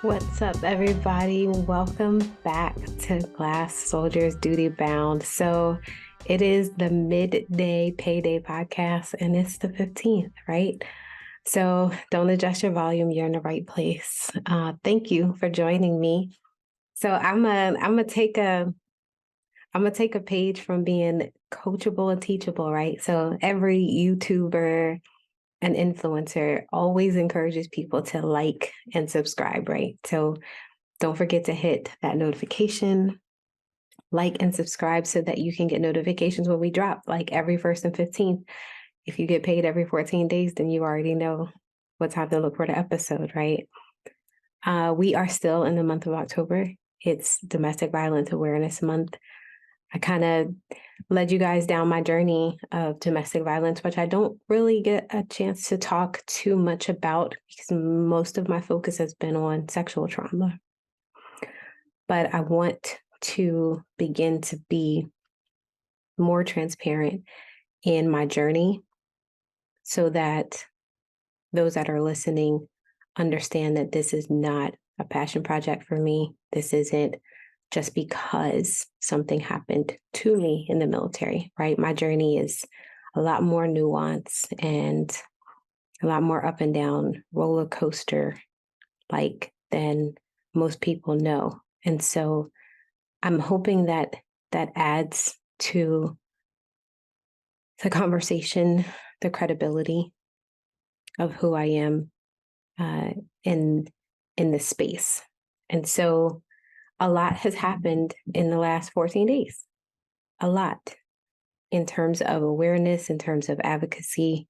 What's up, everybody? Welcome back to Glass Soldiers Duty Bound. So it is the midday payday podcast, and it's the 15th, right? So don't adjust your volume. You're in the right place. Thank you for joining me. So I'm gonna take a page from being coachable and teachable, right? So every YouTuber and influencer always encourages people to like and subscribe, right? So don't forget to hit that notification, like and subscribe so that you can get notifications when we drop, like every 1st and 15th. If you get paid every 14 days, then you already know what time to look for the episode, right? We are still in the month of October. It's Domestic Violence Awareness Month. I kind of led you guys down my journey of domestic violence, which I don't really get a chance to talk too much about because most of my focus has been on sexual trauma. But I want to begin to be more transparent in my journey so that those that are listening understand that this is not a passion project for me. This isn't just because something happened to me in the military, right? My journey is a lot more nuanced and a lot more up and down roller coaster like than most people know. And so I'm hoping that that adds to the conversation, the credibility of who I am uh, in in this space. And so a lot has happened in the last 14 days. A lot in terms of awareness, in terms of advocacy,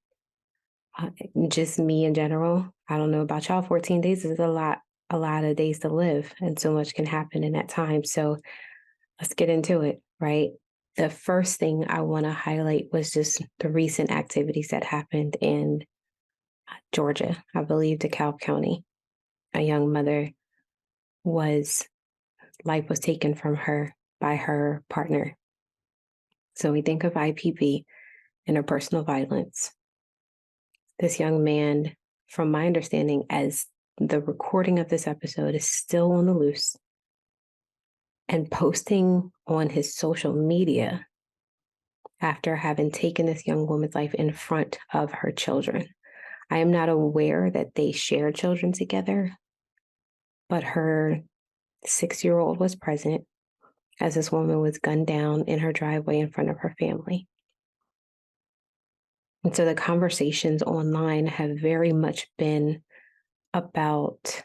just me in general. I don't know about y'all. 14 days is a lot of days to live, and so much can happen in that time. So let's get into it, right? The first thing I want to highlight was just the recent activities that happened in Georgia, I believe DeKalb County. A young mother life was taken from her by her partner. So we think of IPV, interpersonal violence. This young man, from my understanding, as the recording of this episode is still on the loose and posting on his social media after having taken this young woman's life in front of her children. I am not aware that they shared children together, but her 6-year-old was present as this woman was gunned down in her driveway in front of her family. And so the conversations online have very much been about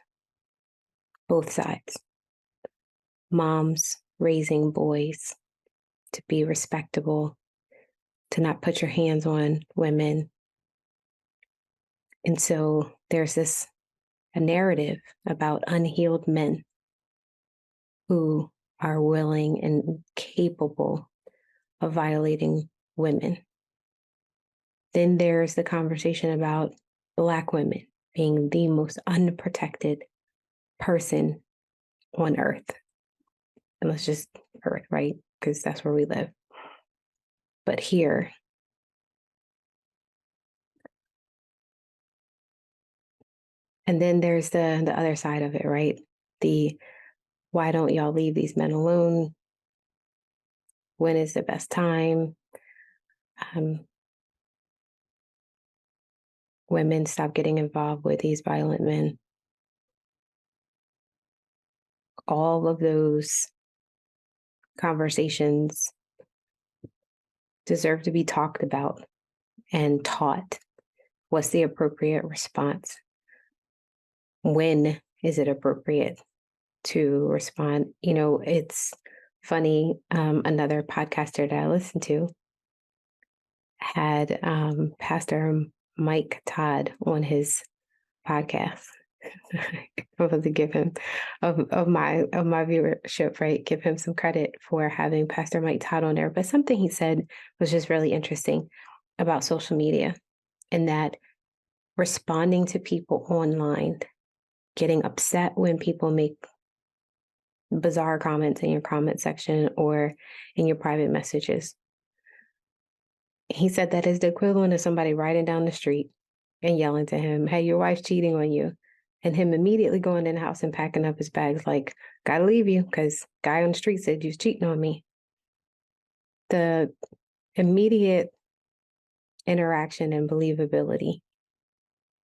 both sides. Moms raising boys to be respectable, to not put your hands on women. And so there's a narrative about unhealed men who are willing and capable of violating women. Then there's the conversation about Black women being the most unprotected person on earth. And let's just earth, right? Because that's where we live. But here, and then there's the other side of it, right? The why don't y'all leave these men alone? When is the best time? Women stop getting involved with these violent men. All of those conversations deserve to be talked about and taught. What's the appropriate response? When is it appropriate to respond? You know, it's funny. Another podcaster that I listened to had Pastor Mike Todd on his podcast. I'm supposed to give him of my viewership, right? Give him some credit for having Pastor Mike Todd on there. But something he said was just really interesting about social media, and that responding to people online, getting upset when people make bizarre comments in your comment section or in your private messages. He said that is the equivalent of somebody riding down the street and yelling to him, "Hey, your wife's cheating on you." and him immediately going in the house and packing up his bags like, gotta leave you because guy on the street said you was cheating on me. The immediate interaction and believability.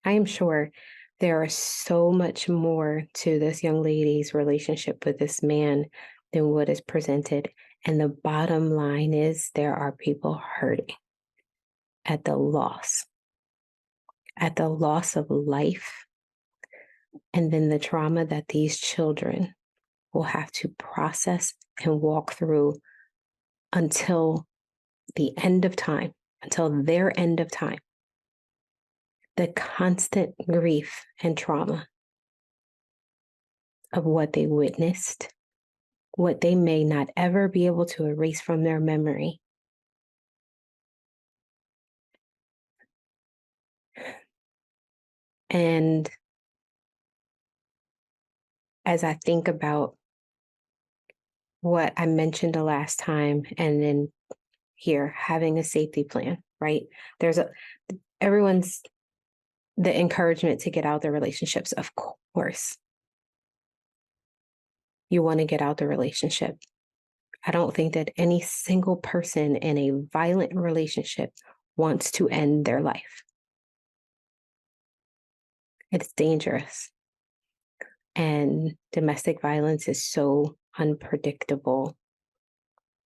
I am sure there is so much more to this young lady's relationship with this man than what is presented. And the bottom line is there are people hurting at the loss of life, and then the trauma that these children will have to process and walk through until the end of time, until their end of time. The constant grief and trauma of what they witnessed, what they may not ever be able to erase from their memory. And as I think about what I mentioned the last time, and then here, having a safety plan, right? Everyone's the encouragement to get out the relationships, of course. You want to get out the relationship. I don't think that any single person in a violent relationship wants to end their life. It's dangerous. And domestic violence is so unpredictable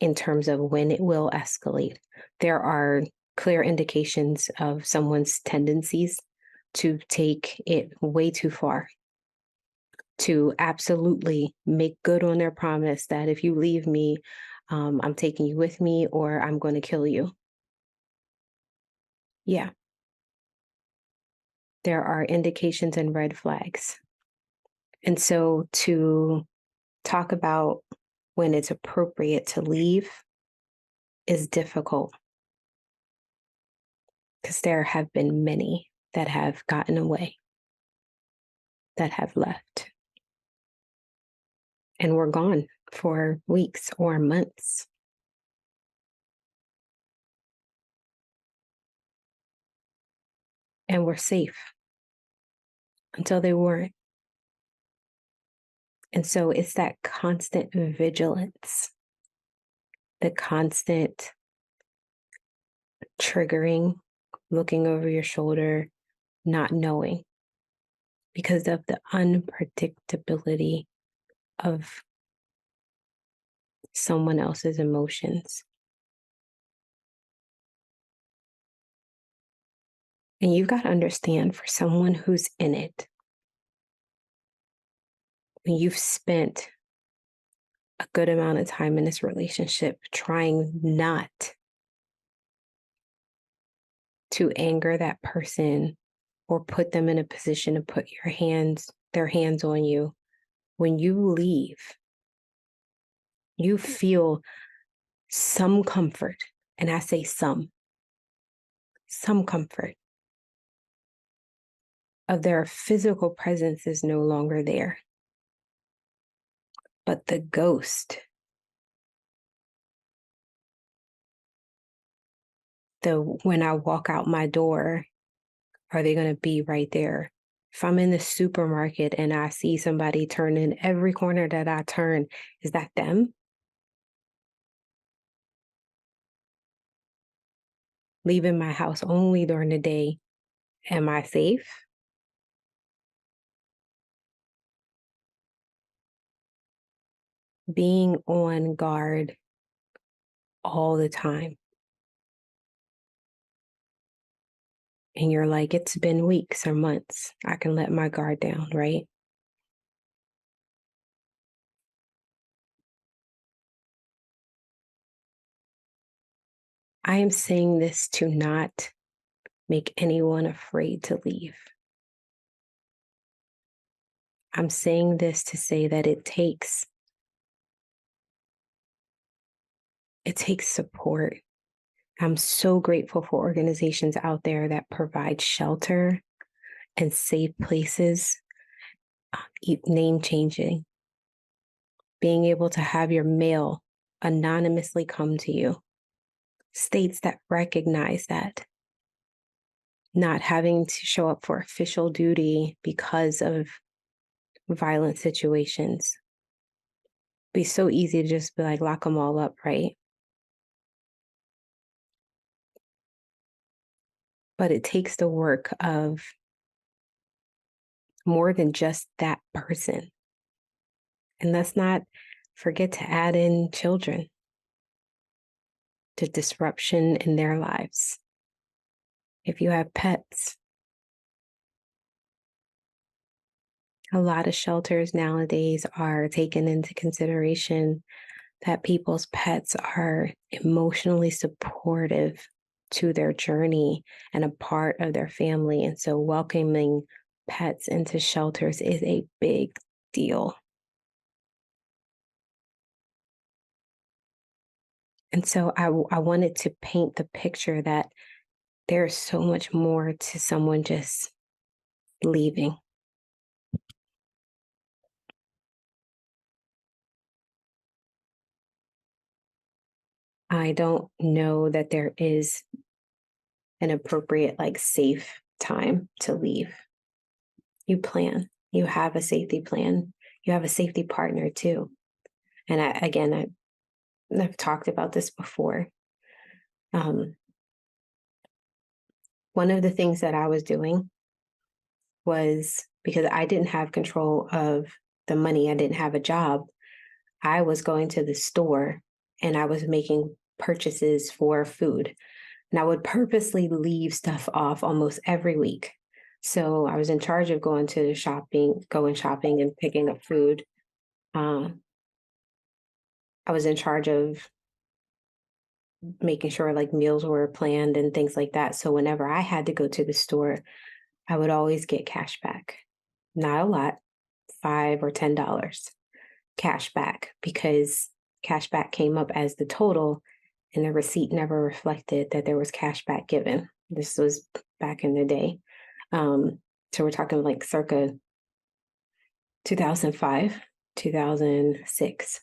in terms of when it will escalate. There are clear indications of someone's tendencies to take it way too far, to absolutely make good on their promise that if you leave me, I'm taking you with me or I'm going to kill you. Yeah. There are indications and red flags. And so to talk about when it's appropriate to leave is difficult because there have been many that have gotten away, that have left, and were gone for weeks or months. And were safe until they weren't. And so it's that constant vigilance, the constant triggering, looking over your shoulder, not knowing because of the unpredictability of someone else's emotions. And you've got to understand, for someone who's in it, when you've spent a good amount of time in this relationship trying not to anger that person or put them in a position to put their hands on you, when you leave, you feel some comfort. And I say some comfort of their physical presence is no longer there. But the ghost, when I walk out my door, are they going to be right there? If I'm in the supermarket and I see somebody turn in every corner that I turn, is that them? Leaving my house only during the day, am I safe? Being on guard all the time. And you're like, it's been weeks or months. I can let my guard down, right? I am saying this to not make anyone afraid to leave. I'm saying this to say that it takes support. I'm so grateful for organizations out there that provide shelter and safe places, name changing, being able to have your mail anonymously come to you, states that recognize that. not having to show up for official duty because of violent situations. Be so easy to just be like, lock them all up, right? But it takes the work of more than just that person. And let's not forget to add in children, to disruption in their lives. If you have pets, a lot of shelters nowadays are taking into consideration that people's pets are emotionally supportive to their journey and a part of their family. And so welcoming pets into shelters is a big deal. And so I wanted to paint the picture that there's so much more to someone just leaving. I don't know that there is an appropriate, like, safe time to leave. You plan, you have a safety plan, you have a safety partner too. And I've talked about this before. Um, one of the things that I was doing was because I didn't have control of the money, I didn't have a job. I was going to the store and I was making purchases for food. And I would purposely leave stuff off almost every week. So I was in charge of going shopping and picking up food. Um, I was in charge of making sure like meals were planned and things like that. So whenever I had to go to the store, I would always get cash back. Not a lot, $5 or $10 cash back, because cash back came up as the total and the receipt never reflected that there was cash back given. This was back in the day. So we're talking like circa 2005, 2006.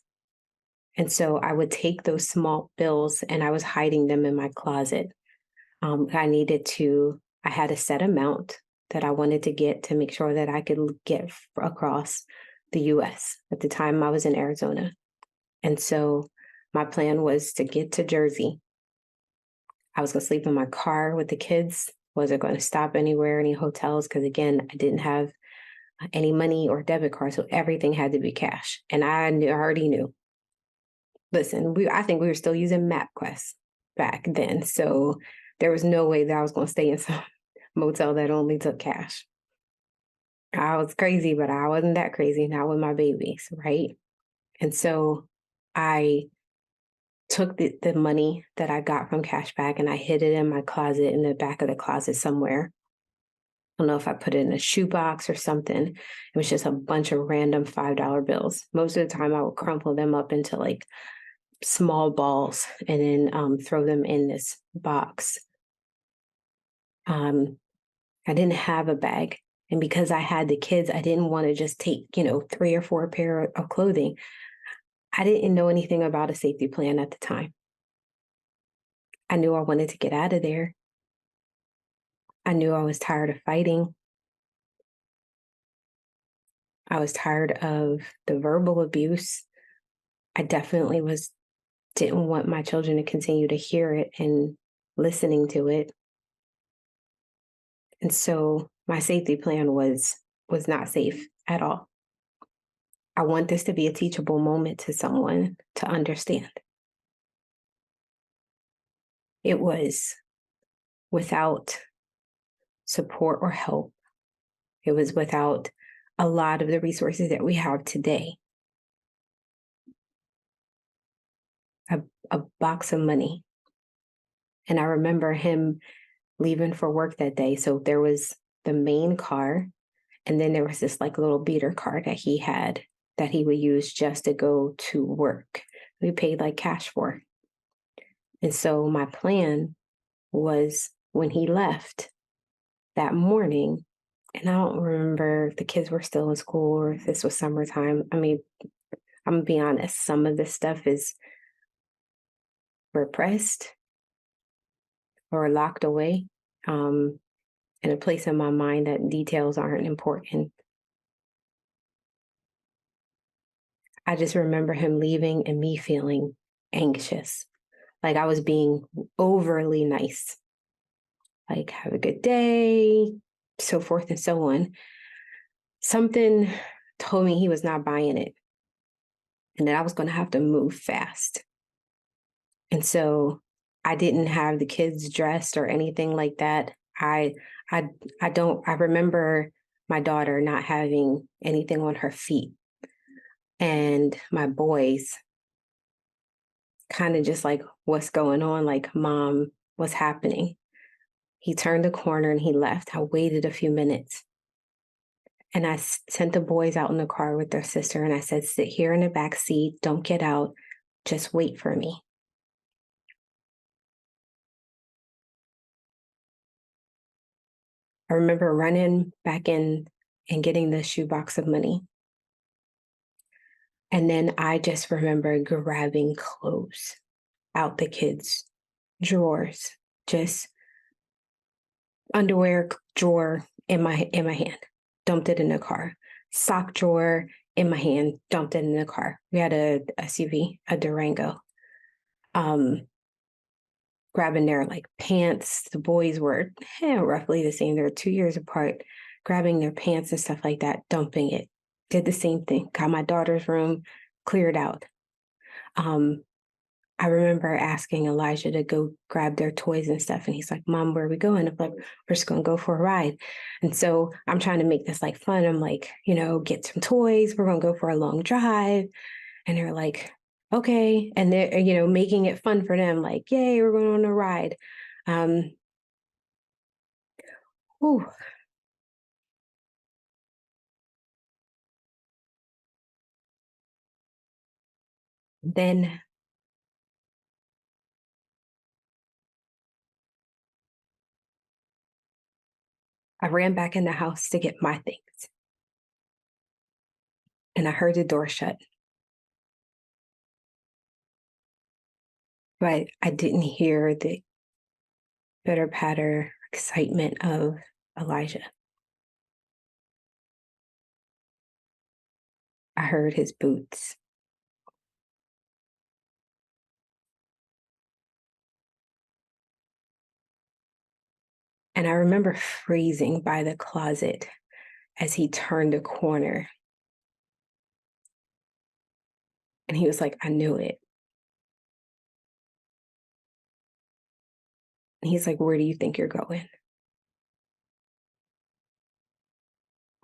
And so I would take those small bills and I was hiding them in my closet. I had a set amount that I wanted to get to make sure that I could get across the US. At the time, I was in Arizona. And so my plan was to get to Jersey. I was going to sleep in my car with the kids. Wasn't going to stop anywhere, any hotels, because again, I didn't have any money or debit card. So everything had to be cash. And I already knew. Listen, I think we were still using MapQuest back then. So there was no way that I was going to stay in some motel that only took cash. I was crazy, but I wasn't that crazy, not with my babies, right? And so I took the money that I got from cashback and I hid it in my closet, in the back of the closet somewhere. I don't know if I put it in a shoebox or something. It was just a bunch of random $5 bills. Most of the time, I would crumple them up into like small balls and then throw them in this box. I didn't have a bag. And because I had the kids, I didn't want to just take, 3 or 4 pair of clothing. I didn't know anything about a safety plan at the time. I knew I wanted to get out of there. I knew I was tired of fighting. I was tired of the verbal abuse. I definitely didn't want my children to continue to hear it and listening to it. And so my safety plan was not safe at all. I want this to be a teachable moment to someone to understand. It was without support or help. It was without a lot of the resources that we have today. A box of money. And I remember him leaving for work that day. So there was the main car, and then there was this like little beater car that he had that he would use just to go to work. We paid like cash for. And so my plan was when he left that morning, and I don't remember if the kids were still in school or if this was summertime. I mean, I'm gonna be honest, some of this stuff is repressed or locked away. in a place in my mind that details aren't important. I just remember him leaving and me feeling anxious, like I was being overly nice, like, have a good day, so forth and so on. Something told me he was not buying it and that I was going to have to move fast. And so I didn't have the kids dressed or anything like that. I I remember my daughter not having anything on her feet and my boys kind of just like, what's going on? Like, mom, what's happening? He turned the corner and he left. I waited a few minutes and I sent the boys out in the car with their sister and I said, sit here in the back seat. Don't get out. Just wait for me. I remember running back in and getting the shoebox of money. And then I just remember grabbing clothes out the kids' drawers, just underwear drawer in my hand, dumped it in the car. Sock drawer in my hand, dumped it in the car. We had a SUV, a Durango. Um, Grabbing their like pants. The boys were roughly the same. They were 2 years apart. Grabbing their pants and stuff like that, dumping it. Did the same thing. Got my daughter's room cleared out. Um, I remember asking Elijah to go grab their toys and stuff. And he's like, Mom, where are we going? I'm like, we're just going to go for a ride. And so I'm trying to make this like fun. I'm like, get some toys. We're going to go for a long drive. And they're like, okay. And they're, making it fun for them. Like, yay, we're going on a ride. Um, whew. Then I ran back in the house to get my things. And I heard the door shut. But I didn't hear the pitter patter excitement of Elijah. I heard his boots. And I remember freezing by the closet as he turned a corner. And he was like, I knew it. And he's like, where do you think you're going?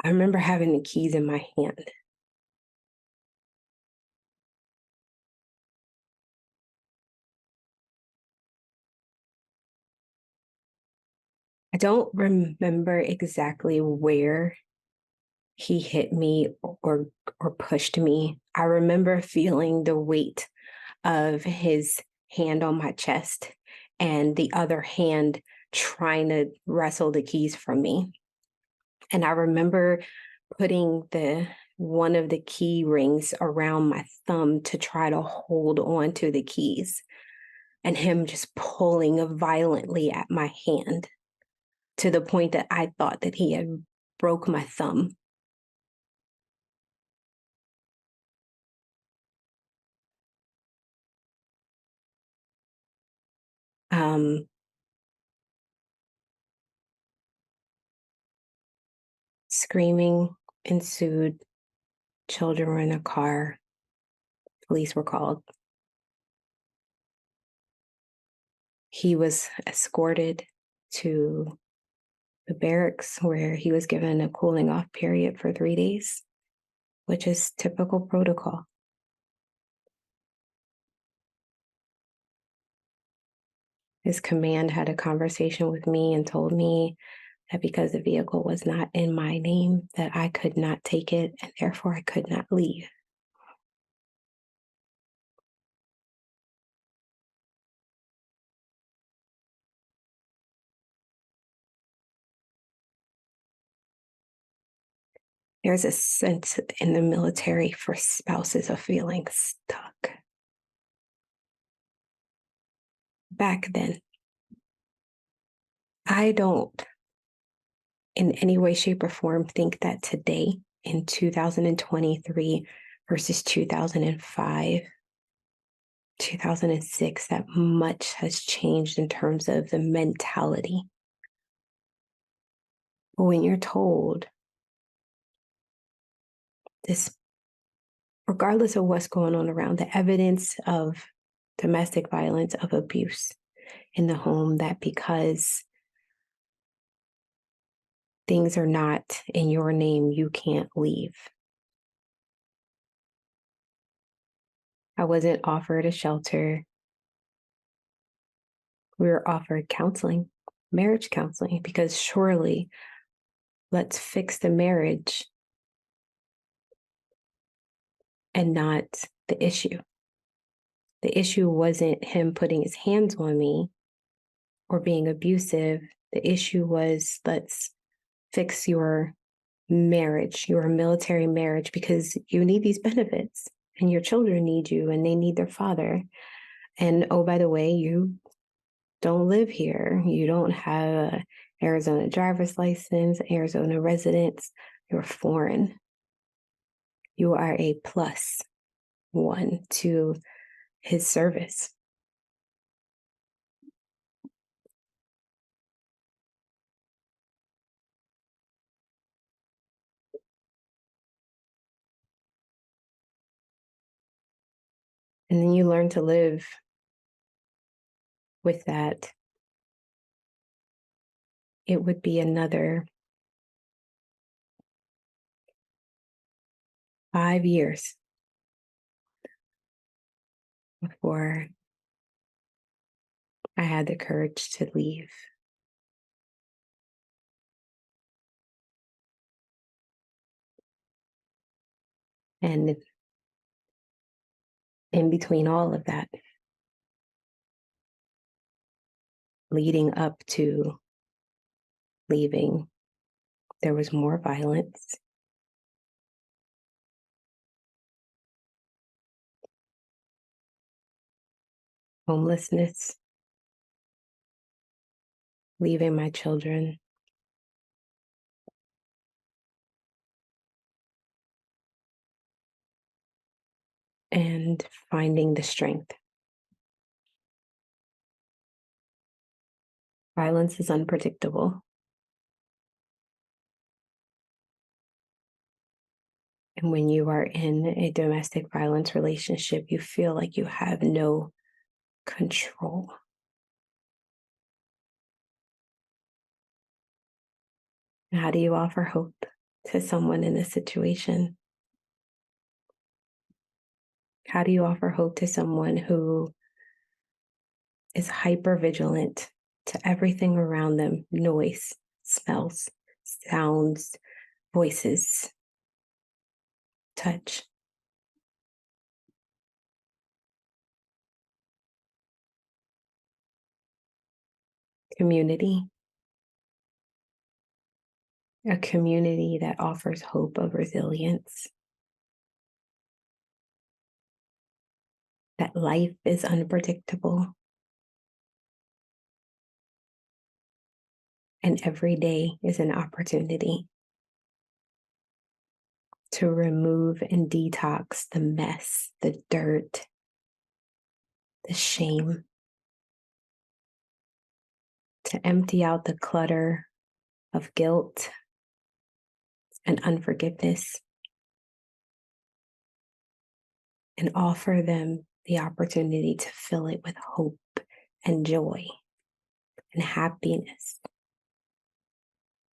I remember having the keys in my hand. I don't remember exactly where he hit me or pushed me. I remember feeling the weight of his hand on my chest and the other hand trying to wrestle the keys from me. And I remember putting the one of the key rings around my thumb to try to hold on to the keys and him just pulling violently at my hand to the point that I thought that he had broke my thumb. Um, Screaming ensued. Children were in a car. Police were called. He was escorted to the barracks where he was given a cooling off period for 3 days, which is typical protocol. His command had a conversation with me and told me that because the vehicle was not in my name, that I could not take it and therefore I could not leave. There's a sense in the military for spouses of feeling stuck. Back then, I don't in any way, shape, or form think that today in 2023 versus 2005, 2006, that much has changed in terms of the mentality. But when you're told this, regardless of what's going on around, the evidence of domestic violence, of abuse in the home, that because things are not in your name, you can't leave. I wasn't offered a shelter. We were offered counseling, marriage counseling, because surely let's fix the marriage and not the issue. The issue wasn't him putting his hands on me or being abusive. The issue was, let's fix your marriage, your military marriage, because you need these benefits and your children need you and they need their father. And oh, by the way, you don't live here. You don't have a Arizona driver's license, Arizona residence. You're foreign. You are a plus one to his service. And then you learn to live with that. It would be another 5 years before I had the courage to leave. And in between all of that, leading up to leaving, there was more violence. Homelessness, leaving my children, and finding the strength. Violence is unpredictable. And when you are in a domestic violence relationship, you feel like you have no control. How do you offer hope to someone in this situation? How do you offer hope to someone who is hyper vigilant to everything around them? Noise, smells, sounds, voices, touch. Community. A community that offers hope of resilience. That life is unpredictable. And every day is an opportunity to remove and detox the mess, the dirt, the shame, to empty out the clutter of guilt and unforgiveness, and offer them the opportunity to fill it with hope and joy and happiness,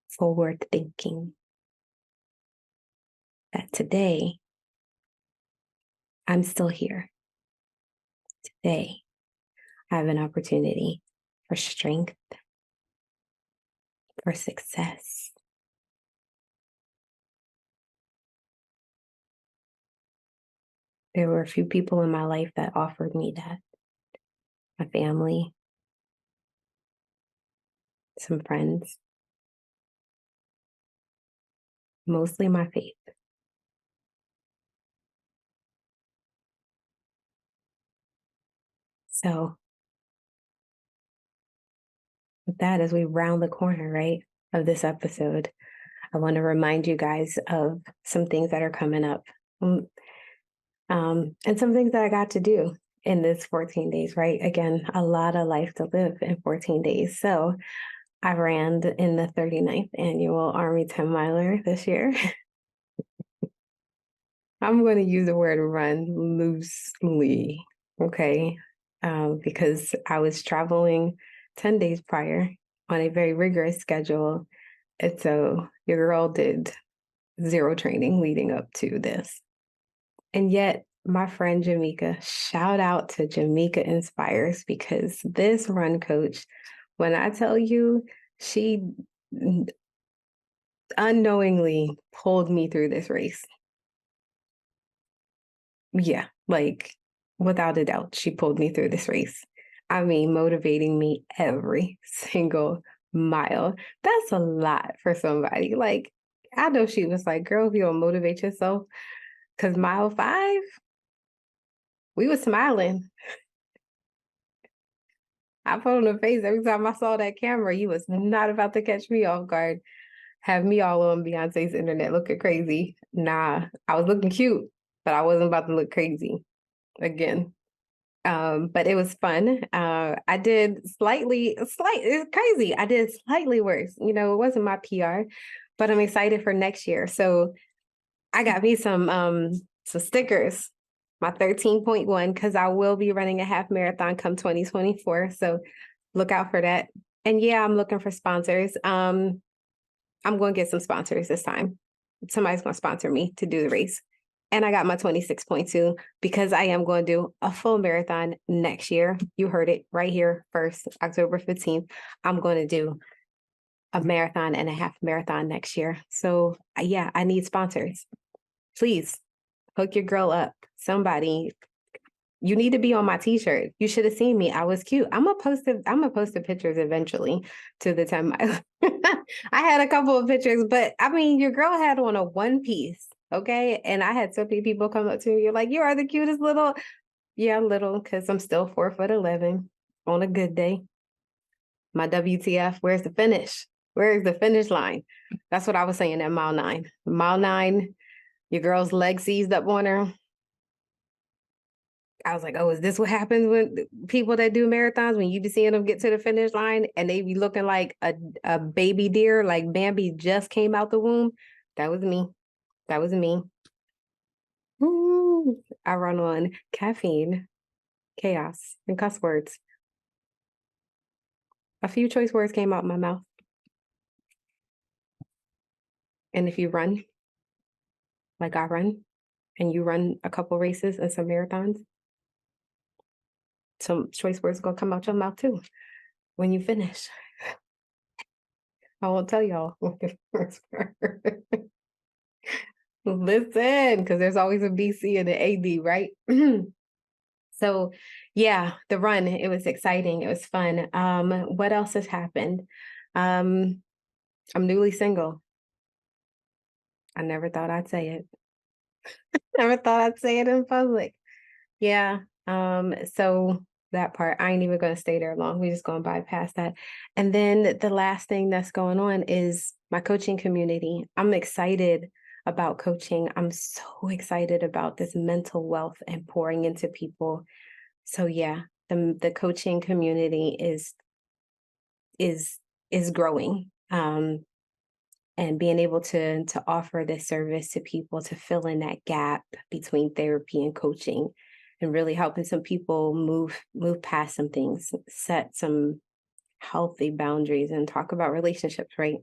forward thinking. That today, I'm still here. Today, I have an opportunity for strength, for success. There were a few people in my life that offered me that. My family, some friends, mostly my faith. So with that, as we round the corner, right? of this episode, I want to remind you guys of some things that are coming up, and some things that I got to do in this 14 days, right? Again, a lot of life to live in 14 days. So I ran in the 39th annual Army 10 miler this year. I'm going to use the word run loosely, okay? Because I was traveling 10 days prior on a very rigorous schedule. And so your girl did zero training leading up to this. And yet, my friend Jamaica, shout out to Jamaica Inspires, because this run coach, when I tell you, she unknowingly pulled me through this race. Yeah, like without a doubt, she pulled me through this race. I mean, motivating me every single mile. That's a lot for somebody. Like, I know she was like, girl, if you don't motivate yourself, because mile 5, we was smiling. I put on a face every time I saw that camera. You was not about to catch me off guard. Have me all on Beyonce's internet looking crazy. Nah, I was looking cute, but I wasn't about to look crazy again. But it was fun. I did it's crazy. I did slightly worse. You know, it wasn't my PR, but I'm excited for next year. So I got me some stickers, my 13.1, because I will be running a half marathon come 2024. So look out for that. And yeah, I'm looking for sponsors. I'm going to get some sponsors this time. Somebody's going to sponsor me to do the race. And I got my 26.2 because I am going to do a full marathon next year. You heard it right here first, October 15th. I'm going to do a marathon and a half marathon next year. So yeah, I need sponsors. Please hook your girl up. Somebody, you need to be on my t-shirt. You should have seen me. I was cute. I'm gonna post the pictures eventually to the 10 mile. I had a couple of pictures, but I mean, your girl had on a one piece. Okay. And I had so many people come up to me. You're like, you are the cutest little. Yeah, little, because I'm still 4'11" on a good day. My WTF, where's the finish? Where is the finish line? That's what I was saying at mile 9. Mile 9, your girl's leg seized up on her. I was like, oh, is this what happens with people that do marathons? When you be seeing them get to the finish line and they be looking like a baby deer, like Bambi just came out the womb? That was me. That was me. Ooh, I run on caffeine, chaos, and cuss words. A few choice words came out my mouth. And if you run like I run, and you run a couple races and some marathons, some choice words gonna come out your mouth too when you finish. I won't tell y'all what the first word. Listen, because there's always a BC and an AD, right? So yeah, the run, it was exciting. It was fun. What else has happened? I'm newly single. I never thought I'd say it. Never thought I'd say it in public. Yeah. So that part, I ain't even gonna stay there long. We're just gonna bypass that. And then the last thing that's going on is my coaching community. I'm excited about coaching. I'm so excited about this mental wealth and pouring into people. So yeah, the coaching community is growing. And being able to offer this service to people to fill in that gap between therapy and coaching, and really helping some people move past some things, set some healthy boundaries, and talk about relationships, right?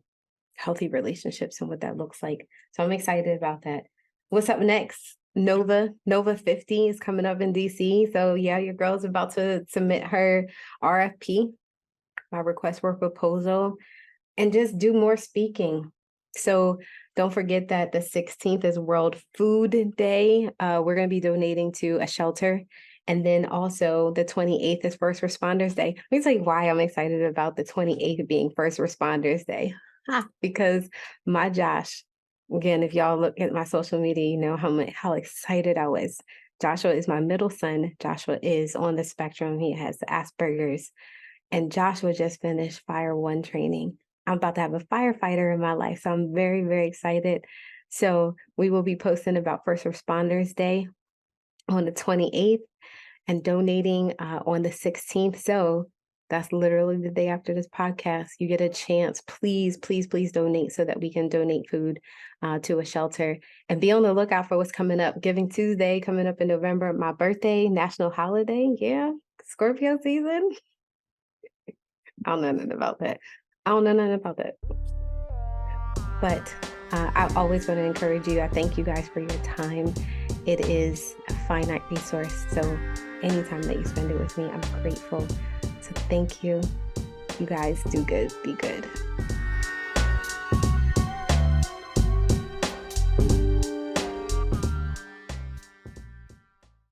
Healthy relationships and what that looks like. So I'm excited about that. What's up next? Nova 50 is coming up in DC. So yeah, your girl's about to submit her RFP, my request for proposal, and just do more speaking. So don't forget that the 16th is World Food Day. We're going to be donating to a shelter. And then also the 28th is First Responders Day. Let me tell you why I'm excited about the 28th being First Responders Day. Because my Josh, again, if y'all look at my social media, you know how excited I was. Joshua is my middle son. Joshua is on the spectrum. He has Asperger's. And Joshua just finished Fire One training. I'm about to have a firefighter in my life. So I'm very, very excited. So we will be posting about First Responders Day on the 28th and donating on the 16th. So that's literally the day after this podcast. You get a chance. Please, please, please donate so that we can donate food to a shelter. And be on the lookout for what's coming up. Giving Tuesday coming up in November, my birthday, national holiday. Yeah, Scorpio season. I don't know nothing about that. But I always want to encourage you. I thank you guys for your time. It is a finite resource. So anytime that you spend it with me, I'm grateful. So thank you. You guys do good. Be good.